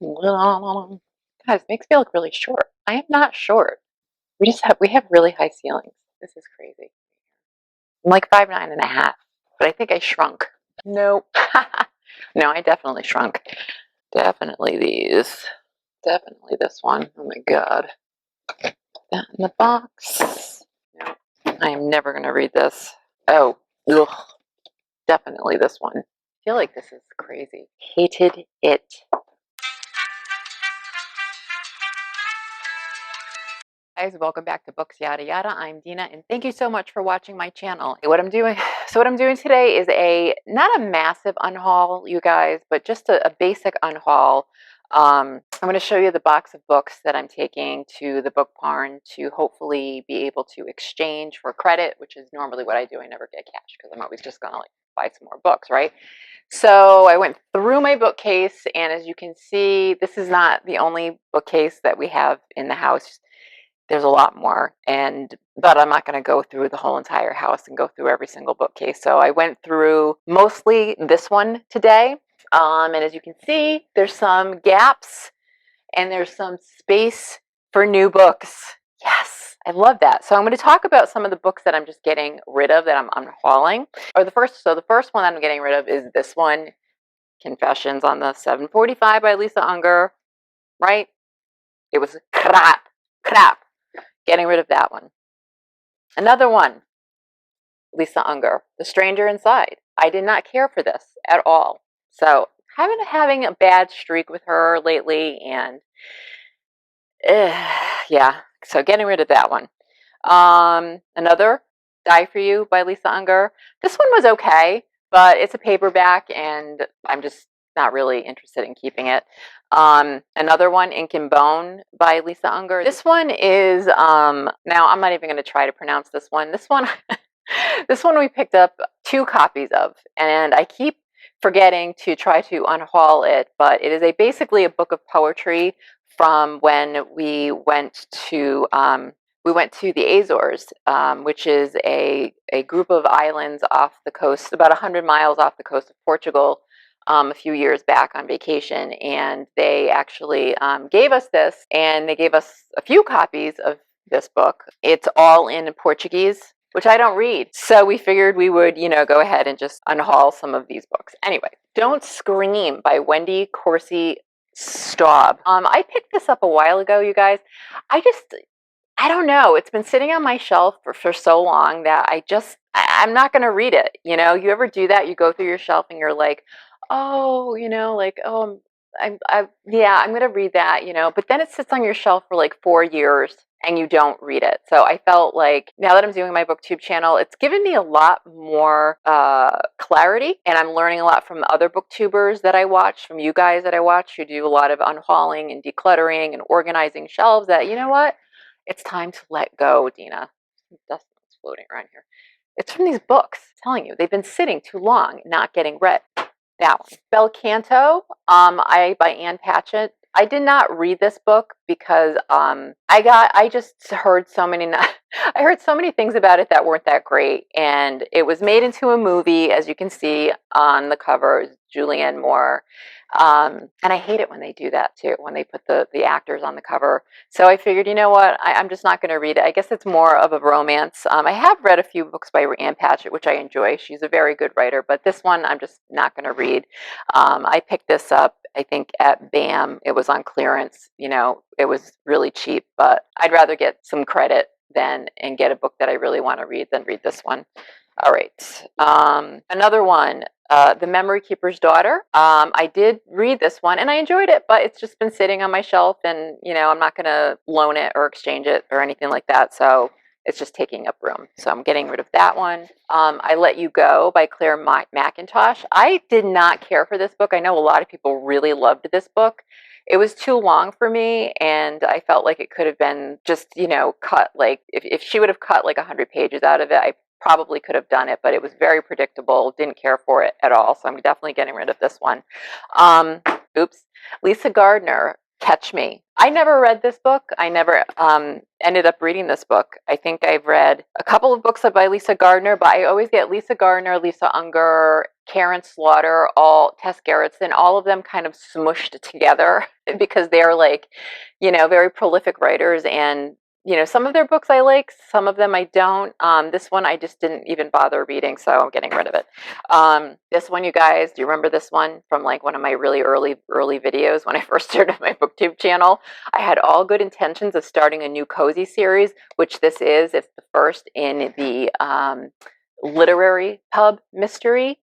Guys, it makes me look really short. I am not short. We have really high ceilings. This is crazy. I'm like 5'9.5", but I think I shrunk. Nope. No, I definitely shrunk. Definitely these. Definitely this one. Oh my god. That in the box. No, I am never gonna read this. Oh, ugh. Definitely this one. I feel like this is crazy. Hated it. Guys, welcome back to Books Yada Yada. I'm Dina, and thank you so much for watching my channel. What I'm doing today is not a massive unhaul, you guys, but just a basic unhaul. I'm going to show you the box of books that I'm taking to the book barn to hopefully be able to exchange for credit, which is normally what I do. I never get cash because I'm always just going to like buy some more books, right? So I went through my bookcase, and as you can see, this is not the only bookcase that we have in the house. There's a lot more, but I'm not going to go through the whole entire house and go through every single bookcase. So I went through mostly this one today. And as you can see, there's some gaps and there's some space for new books. Yes, I love that. So I'm going to talk about some of the books that I'm just getting rid of that I'm unhauling. So the first one that I'm getting rid of is this one, Confessions on the 745 by Lisa Unger, right? It was crap. Getting rid of that one. Another one, Lisa Unger, The Stranger Inside. I did not care for this at all. So having a bad streak with her lately, and yeah, so getting rid of that one. Another, Die For You by Lisa Unger. This one was okay, but it's a paperback, and I'm just not really interested in keeping it. Another one, Ink and Bone by Lisa Unger. This one is, now I'm not even going to try to pronounce this one. This one, this one we picked up 2 copies of, and I keep forgetting to try to unhaul it, but it is basically a book of poetry from when we went to the Azores, which is a group of islands off the coast, about 100 miles off the coast of Portugal, a few years back on vacation. And they actually gave us this, and they gave us a few copies of this book. It's all in Portuguese, which I don't read. So we figured we would, go ahead and just unhaul some of these books. Anyway, Don't Scream by Wendy Corsi Staub. I picked this up a while ago, you guys. I don't know. It's been sitting on my shelf for so long that I'm not going to read it. You ever do that? You go through your shelf and you're like, oh, yeah, I'm going to read that, but then it sits on your shelf for like 4 years and you don't read it. So I felt like now that I'm doing my BookTube channel, it's given me a lot more clarity, and I'm learning a lot from other BookTubers that I watch, from you guys that I watch who do a lot of unhauling and decluttering and organizing shelves, that, you know what? It's time to let go, Dina. Dust is floating around here. It's from these books. I'm telling you, they've been sitting too long, not getting read. That one. Bel Canto, by Ann Patchett. I did not read this book because I just heard so many I heard so many things about it that weren't that great, and it was made into a movie, as you can see on the cover, Julianne Moore. And I hate it when they do that too, when they put the actors on the cover. So I figured, you know what, I'm just not going to read it. I guess it's more of a romance. I have read a few books by Ann Patchett, which I enjoy. She's a very good writer, but this one I'm just not going to read. I picked this up, I think, at BAM. It was on clearance. It was really cheap, but I'd rather get some credit and get a book that I really want to read than read this one. All right. Another one, The Memory Keeper's Daughter. I did read this one and I enjoyed it, but it's just been sitting on my shelf, and, I'm not going to loan it or exchange it or anything like that. So it's just taking up room. So I'm getting rid of that one. I Let You Go by Claire McIntosh. I did not care for this book. I know a lot of people really loved this book. It was too long for me, and I felt like it could have been just, cut. Like, if she would have cut like 100 pages out of it, I probably could have done it, but it was very predictable. Didn't care for it at all. So I'm definitely getting rid of this one. Oops. Lisa Gardner, Catch Me. I never read this book. I never ended up reading this book. I think I've read a couple of books by Lisa Gardner, but I always get Lisa Gardner, Lisa Unger, Karen Slaughter, Tess Gerritsen, all of them kind of smushed together because they're like, very prolific writers, and some of their books I like, some of them I don't. This one I just didn't even bother reading, so I'm getting rid of it. This one, you guys, do you remember this one from like one of my really early videos when I first started my BookTube channel? I had all good intentions of starting a new cozy series, which this is. It's the first in the literary pub mystery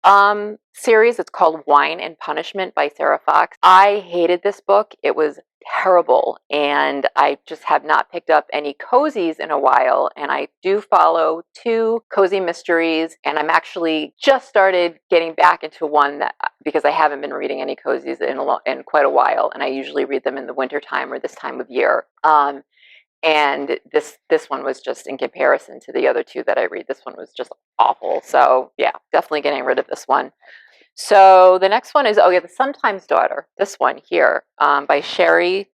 series. It's called Wine and Punishment by Sarah Fox. I hated this book. It was terrible, and I just have not picked up any cozies in a while, and I do follow 2 cozy mysteries, and I'm actually just started getting back into one because I haven't been reading any cozies in quite a while, and I usually read them in the wintertime or this time of year. And this one was just, in comparison to the other 2 that I read, this one was just awful. So yeah, definitely getting rid of this one. So the next one is, The Sometimes Daughter. This one here by Sherry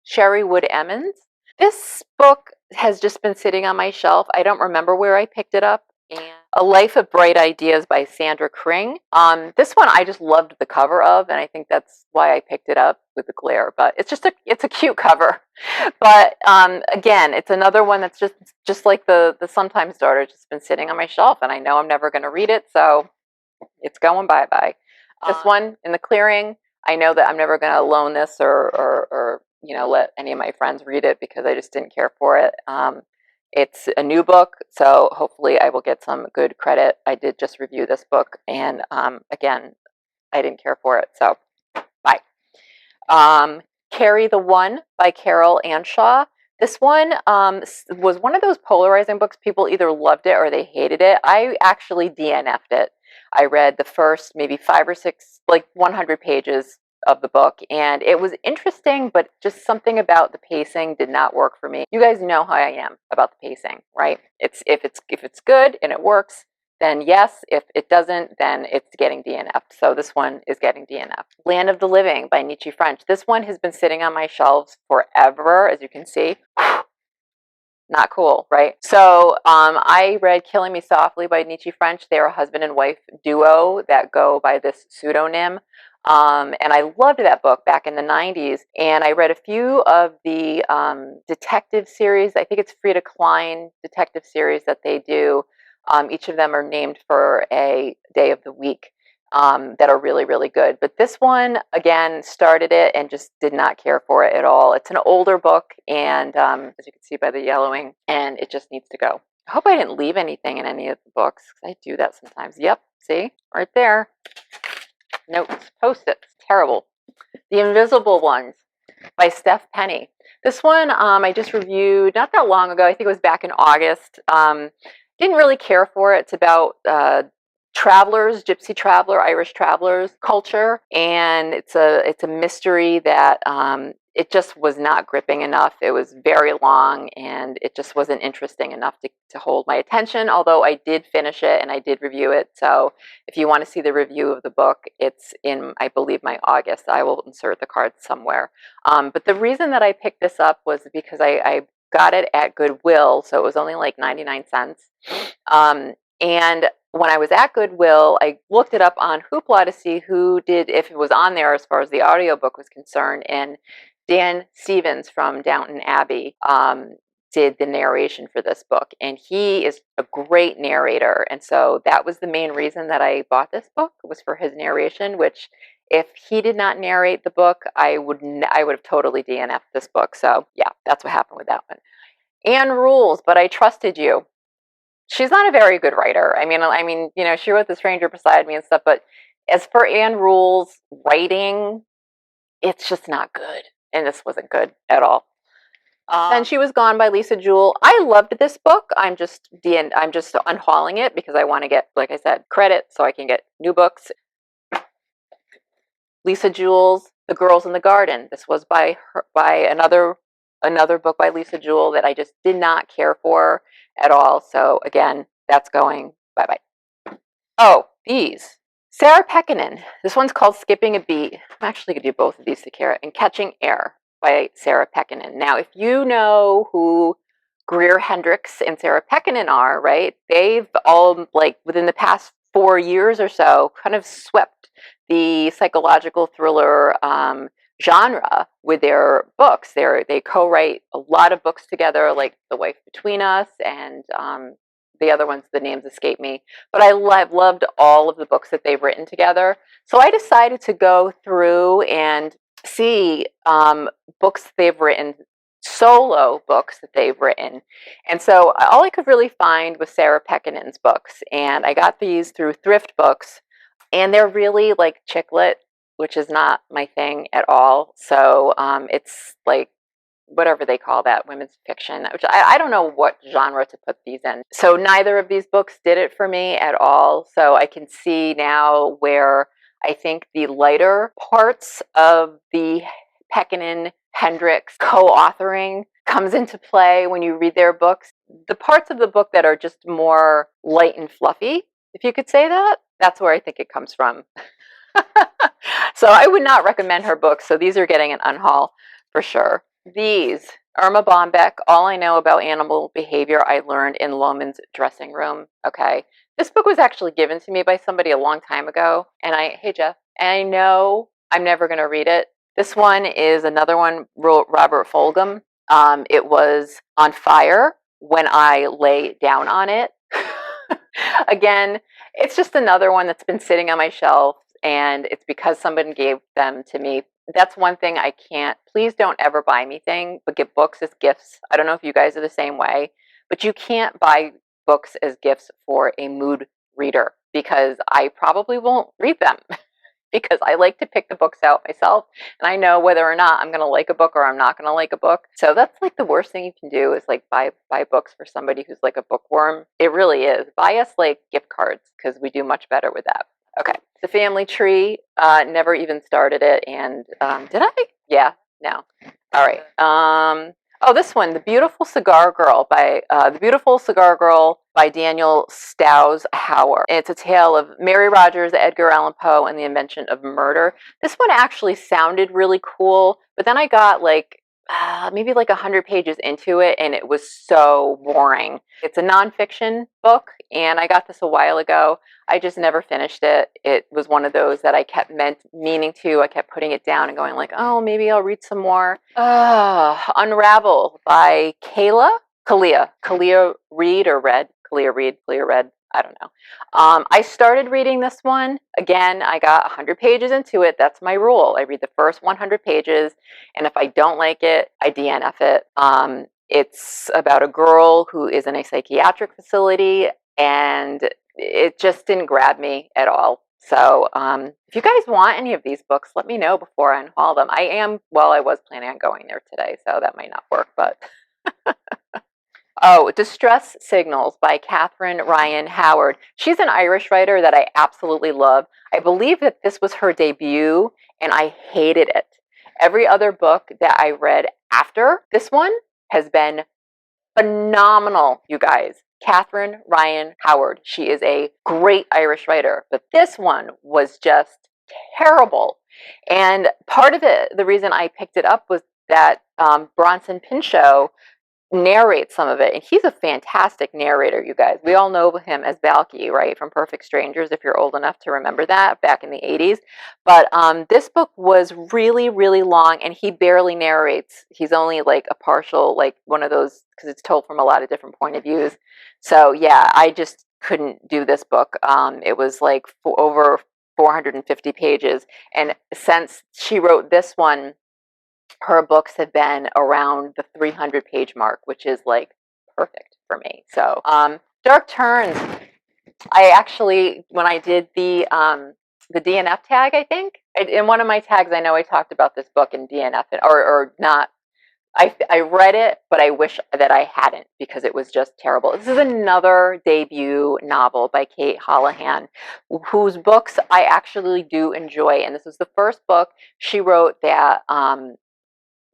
Wood Emmons. This book has just been sitting on my shelf. I don't remember where I picked it up. And A Life of Bright Ideas by Sandra Kring. This one I just loved the cover of, and I think that's why I picked it up with the glare. But it's a cute cover. But again, it's another one that's just like the Sometimes Daughter. It's just been sitting on my shelf, and I know I'm never going to read it, so it's going bye-bye. This one, In the Clearing, I know that I'm never going to loan this or let any of my friends read it because I just didn't care for it. It's a new book, so hopefully I will get some good credit. I did just review this book, and again, I didn't care for it, so bye. Carry the One by Carol Anshaw. This one was one of those polarizing books. People either loved it or they hated it. I actually DNF'd it. I read the first maybe 5 or 6, like 100 pages of the book, and it was interesting, but just something about the pacing did not work for me. You guys know how I am about the pacing, right? If it's good and it works, then yes. If it doesn't, then it's getting DNF'd. So this one is getting DNF'd. Land of the Living by Nietzsche French. This one has been sitting on my shelves forever, as you can see. Not cool, right? So I read Killing Me Softly by Nietzsche French. They're a husband and wife duo that go by this pseudonym. And I loved that book back in the 90s. And I read a few of the detective series. I think it's Frida Klein detective series that they do. Each of them are named for a day of the week that are really, really good. But this one, again, started it and just did not care for it at all. It's an older book, and as you can see by the yellowing, and it just needs to go. I hope I didn't leave anything in any of the books, because I do that sometimes. Yep, see? Right there. Notes, Post-its, terrible. The Invisible Ones by Steph Penny. This one I just reviewed not that long ago. I think it was back in August. Didn't really care for it. It's about travelers, gypsy traveler, Irish travelers culture, and it's a mystery that it just was not gripping enough. It was very long, and it just wasn't interesting enough to hold my attention, although I did finish it and I did review it. So if you want to see the review of the book, it's in, I believe, my August. I will insert the card somewhere. But the reason that I picked this up was because I got it at Goodwill, so it was only like 99 cents. And when I was at Goodwill, I looked it up on Hoopla to see who did, if it was on there as far as the audiobook was concerned, and Dan Stevens from Downton Abbey did the narration for this book, and he is a great narrator, and so that was the main reason that I bought this book, was for his narration, which if he did not narrate the book, I would have totally DNF'd this book. So yeah, that's what happened with that one. Anne Rules, But I Trusted You. She's not a very good writer. I mean, she wrote The Stranger Beside Me and stuff, but as for Anne Rule's writing, it's just not good. And this wasn't good at all. Then She Was Gone by Lisa Jewell. I loved this book. I'm just unhauling it because I want to get, like I said, credit so I can get new books. Lisa Jewell's The Girls in the Garden. This was by another book by Lisa Jewell that I just did not care for at all. So again, that's going bye-bye. Oh, these. Sarah Pekkanen. This one's called Skipping a Beat. I'm actually going to do both of these to Kara. And Catching Air by Sarah Pekkanen. Now, if you know who Greer Hendricks and Sarah Pekkanen are, right, they've all, like, within the past 4 years or so, kind of swept the psychological thriller genre with their books. They co-write a lot of books together, like The Wife Between Us, and the other ones, the names escape me. But I've loved all of the books that they've written together. So I decided to go through and see books they've written, solo books that they've written. And so all I could really find was Sarah Pekkanen's books. And I got these through Thrift Books. And they're really like chick lit, which is not my thing at all. So it's like whatever they call that, women's fiction, which I don't know what genre to put these in. So neither of these books did it for me at all. So I can see now where I think the lighter parts of the Pekkanen Hendricks co-authoring comes into play when you read their books. The parts of the book that are just more light and fluffy, if you could say that, that's where I think it comes from. So I would not recommend her books. So these are getting an unhaul for sure. These, Irma Bombeck, All I Know About Animal Behavior I Learned in Loman's Dressing Room. Okay. This book was actually given to me by somebody a long time ago. And hey Jeff, and I know I'm never going to read it. This one is another one, wrote Robert Fulghum. It was on fire when I lay down on it. Again, it's just another one that's been sitting on my shelf, and it's because someone gave them to me. That's one thing I can't. Please don't ever buy me things, but get books as gifts. I don't know if you guys are the same way, but you can't buy books as gifts for a mood reader, because I probably won't read them. Because I like to pick the books out myself, and I know whether or not I'm going to like a book or I'm not going to like a book. So that's like the worst thing you can do, is like buy books for somebody who's like a bookworm. It really is. Buy us like gift cards, because we do much better with that. Okay, The Family Tree, never even started it, and did I? Yeah, no. All right. Oh, this one, The Beautiful Cigar Girl by Daniel Stowes Hauer. It's a tale of Mary Rogers, Edgar Allan Poe, and the invention of murder. This one actually sounded really cool, but then I got like maybe like 100 pages into it, and it was so boring. It's a nonfiction book, and I got this a while ago. I just never finished it. It was one of those that I kept meaning to. I kept putting it down and going like, oh, maybe I'll read some more. Unravel by Kalia Reed or Red. Kalia Red. I don't know. I started reading this one. Again, I got 100 pages into it. That's my rule. I read the first 100 pages, and if I don't like it, I DNF it. It's about a girl who is in a psychiatric facility, and it just didn't grab me at all. So if you guys want any of these books, let me know before I unhaul them. I was planning on going there today, so that might not work, but... Oh, Distress Signals by Catherine Ryan Howard. She's an Irish writer that I absolutely love. I believe that this was her debut, and I hated it. Every other book that I read after this one has been phenomenal, you guys. Catherine Ryan Howard. She is a great Irish writer, but this one was just terrible. And part of it, the reason I picked it up was that Bronson Pinchot narrates some of it, and he's a fantastic narrator, you guys. We all know him as Balky, right, from Perfect Strangers, if you're old enough to remember that, back in the 80s. But this book was really, really long, and he barely narrates. He's only like a partial, like one of those, because it's told from a lot of different point of views. So yeah, I just couldn't do this book. It was like over 450 pages, and since she wrote this one, her books have been around the 300-page mark, which is like perfect for me. So Dark Turns, I actually, when I did the DNF tag, I think, in one of my tags, I know I talked about this book in DNF, or not. I read it, but I wish that I hadn't, because it was just terrible. This is another debut novel by Kate Holohan, whose books I actually do enjoy. And this is the first book she wrote that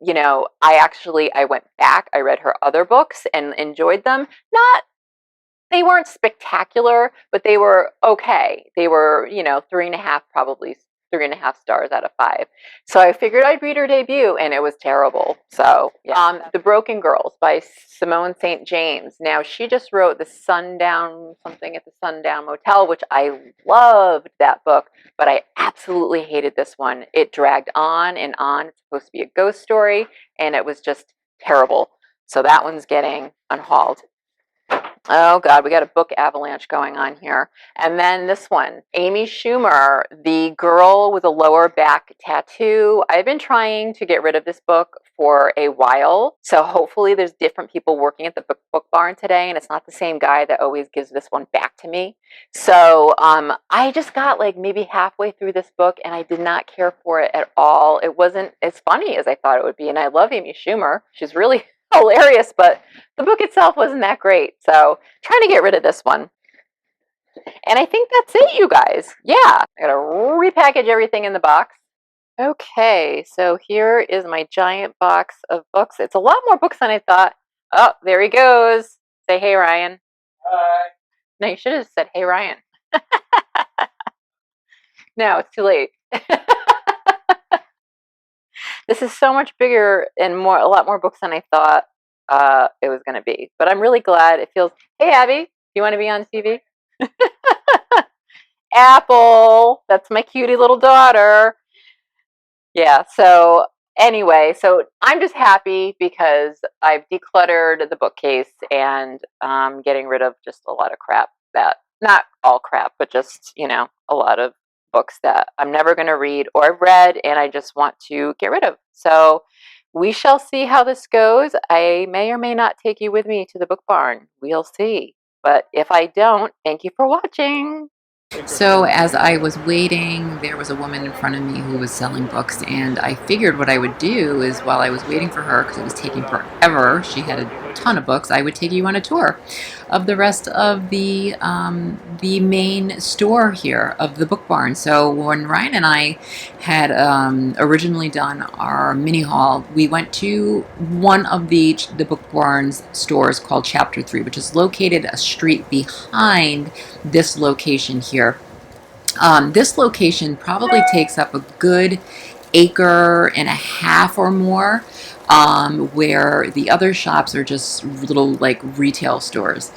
you know, I went back, I read her other books and enjoyed them. They weren't spectacular, but they were okay. They were, 3.5 probably 3.5 stars out of 5. So I figured I'd read her debut, and it was terrible. So yeah. The Broken Girls by Simone St. James. Now, she just wrote The Sundown, something at the Sundown Motel, which I loved that book, but I absolutely hated this one. It dragged on and on. It's supposed to be a ghost story, and it was just terrible. So that one's getting unhauled. Oh God, we got a book avalanche going on here. And then this one, Amy Schumer, The Girl with a Lower Back Tattoo. I've been trying to get rid of this book for a while. So hopefully there's different people working at the book barn today, and it's not the same guy that always gives this one back to me. So I just got like maybe halfway through this book, and I did not care for it at all. It wasn't as funny as I thought it would be. And I love Amy Schumer. She's really hilarious, but the book itself wasn't that great. So trying to get rid of this one. And I think that's it, you guys. Yeah, I gotta repackage everything in the box. Okay, so here is my giant box of books. It's a lot more books than I thought. Oh, there he goes. Say hey, Ryan. Hi. No, you should have said hey, Ryan. No, it's too late. This is so much bigger and a lot more books than I thought it was going to be. But I'm really glad it feels. Hey, Abby, you want to be on TV? Apple, that's my cutie little daughter. Yeah. So anyway, so I'm just happy because I've decluttered the bookcase and getting rid of just a lot of crap that, not all crap, but just, a lot of books that I'm never going to read or read, and I just want to get rid of. So we shall see how this goes. I may or may not take you with me to the book barn. We'll see. But if I don't, thank you for watching. So as I was waiting, there was a woman in front of me who was selling books, and I figured what I would do is while I was waiting for her, because it was taking forever, she had a ton of books, I would take you on a tour of the rest of the main store here of the book barn. So when Ryan and I had originally done our mini haul, we went to one of the book barn's stores called Chapter 3, which is located a street behind this location here. This location probably takes up a good 1.5 acres or more, where the other shops are just little like retail stores.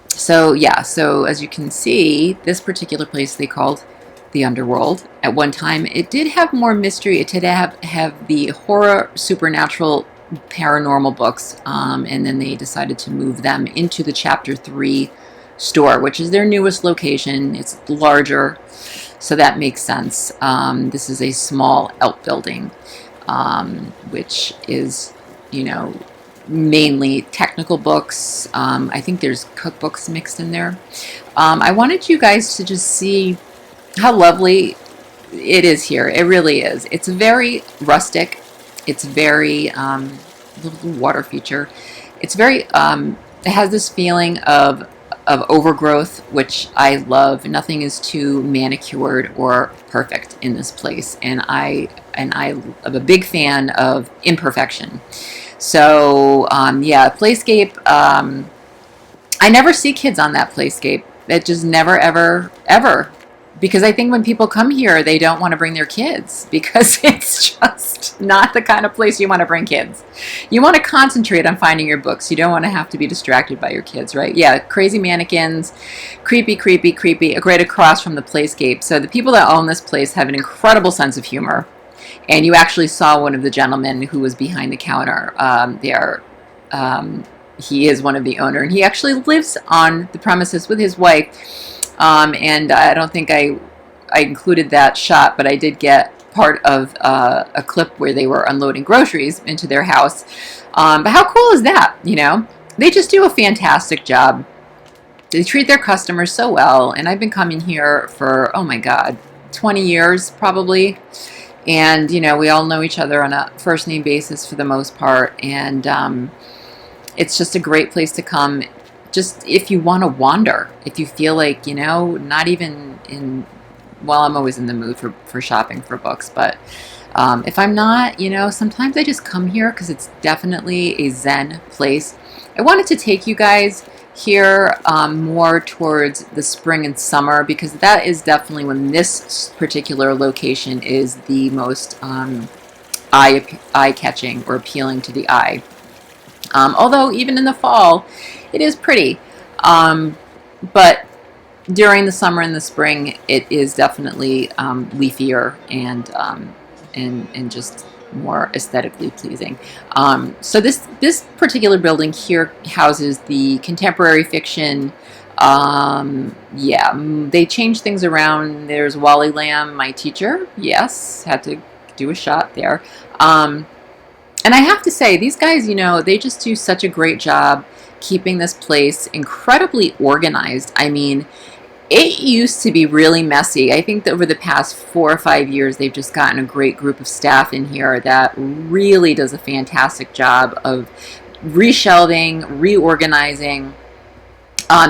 So yeah, so as you can see, this particular place they called the Underworld. At one time, it did have more mystery. It did have the horror, supernatural, paranormal books, and then they decided to move them into the Chapter 3 store, which is their newest location. It's larger, so that makes sense. This is a small outbuilding, which is, mainly technical books. I think there's cookbooks mixed in there. I wanted you guys to just see how lovely it is here. It really is. It's very rustic. It's very little water feature. It's very it has this feeling of overgrowth, which I love. Nothing is too manicured or perfect in this place, and I am a big fan of imperfection. So yeah, Playscape. I never see kids on that Playscape. It just never, ever. Because I think when people come here, they don't want to bring their kids because it's just not the kind of place you want to bring kids. You want to concentrate on finding your books. You don't want to have to be distracted by your kids, right? Yeah, crazy mannequins, creepy, right across from the Playscape. So the people that own this place have an incredible sense of humor. And you actually saw one of the gentlemen who was behind the counter there. He is one of the owner, and he actually lives on the premises with his wife. And I don't think I included that shot, but I did get part of a clip where they were unloading groceries into their house. But how cool is that? They just do a fantastic job. They treat their customers so well, and I've been coming here for, oh my God, 20 years probably. And, we all know each other on a first name basis for the most part. And it's just a great place to come. Just if you want to wander, if you feel like, not even in, well, I'm always in the mood for shopping for books, but if I'm not, sometimes I just come here because it's definitely a zen place. I wanted to take you guys here more towards the spring and summer, because that is definitely when this particular location is the most eye-catching or appealing to the eye. Although even in the fall, it is pretty. But during the summer and the spring, it is definitely leafier and just more aesthetically pleasing. So this particular building here houses the contemporary fiction. Yeah, they changed things around. There's Wally Lamb, my teacher. Yes, had to do a shot there. And I have to say, these guys, you know, they just do such a great job keeping this place incredibly organized. I mean, it used to be really messy. I think that over the past 4 or 5 years, they've just gotten a great group of staff in here that really does a fantastic job of reshelving, reorganizing.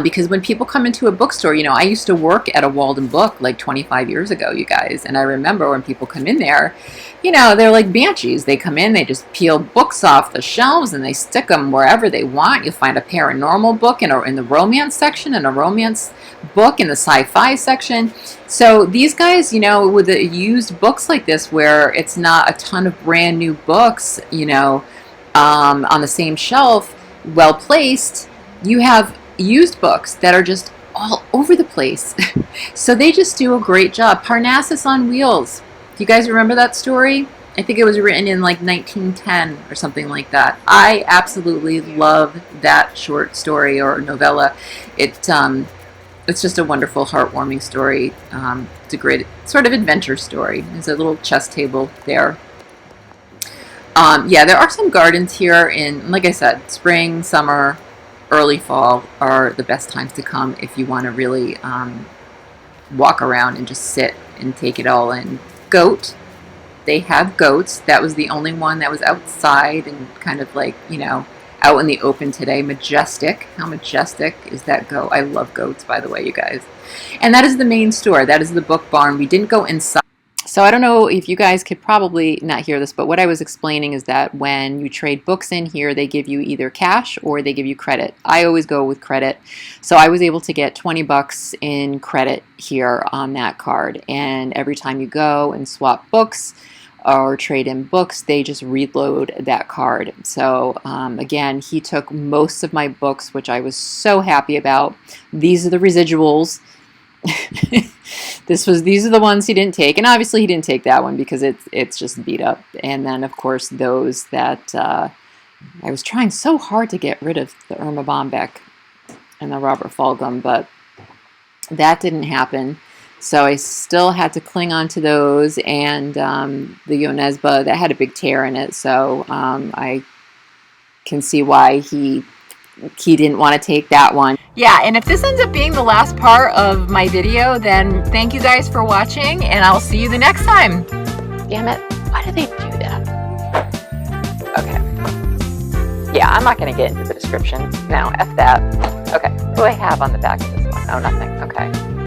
Because when people come into a bookstore, you know, I used to work at a Walden Book like 25 years ago, you guys. And I remember when people come in there, you know, they're like banshees. They come in, they just peel books off the shelves and they stick them wherever they want. You'll find a paranormal book in the romance section and a romance book in the sci-fi section. So these guys, you know, with the used books like this, where it's not a ton of brand new books, you know, on the same shelf, well placed, you have used books that are just all over the place. So they just do a great job. Parnassus on Wheels. Do you guys remember that story? I think it was written in like 1910 or something like that. I absolutely love that short story or novella. It's just a wonderful, heartwarming story. It's a great sort of adventure story. There's a little chess table there. Yeah, there are some gardens here in, like I said, spring, summer, early fall are the best times to come if you want to really walk around and just sit and take it all in. Goat. They have goats. That was the only one that was outside and kind of like, you know, out in the open today. Majestic. How majestic is that goat? I love goats, by the way, you guys. And that is the main store. That is the book barn. We didn't go inside. So I don't know if you guys could probably not hear this, but what I was explaining is that when you trade books in here, they give you either cash or they give you credit. I always go with credit. So I was able to get 20 bucks in credit here on that card. And every time you go and swap books or trade in books, they just reload that card. So again, he took most of my books, which I was so happy about. These are the residuals. These are the ones he didn't take, and obviously he didn't take that one because it's just beat up. And then of course those that I was trying so hard to get rid of, the Irma Bombeck and the Robert Fulghum, but that didn't happen. So I still had to cling on to those, and the Yonesba, that had a big tear in it, so I can see why he didn't want to take that one. Yeah, and if this ends up being the last part of my video, then thank you guys for watching, and I'll see you the next time. Damn it. Why do they do that? Okay. Yeah, I'm not going to get into the description. No, F that. Okay. What do I have on the back of this one? Oh, nothing. Okay.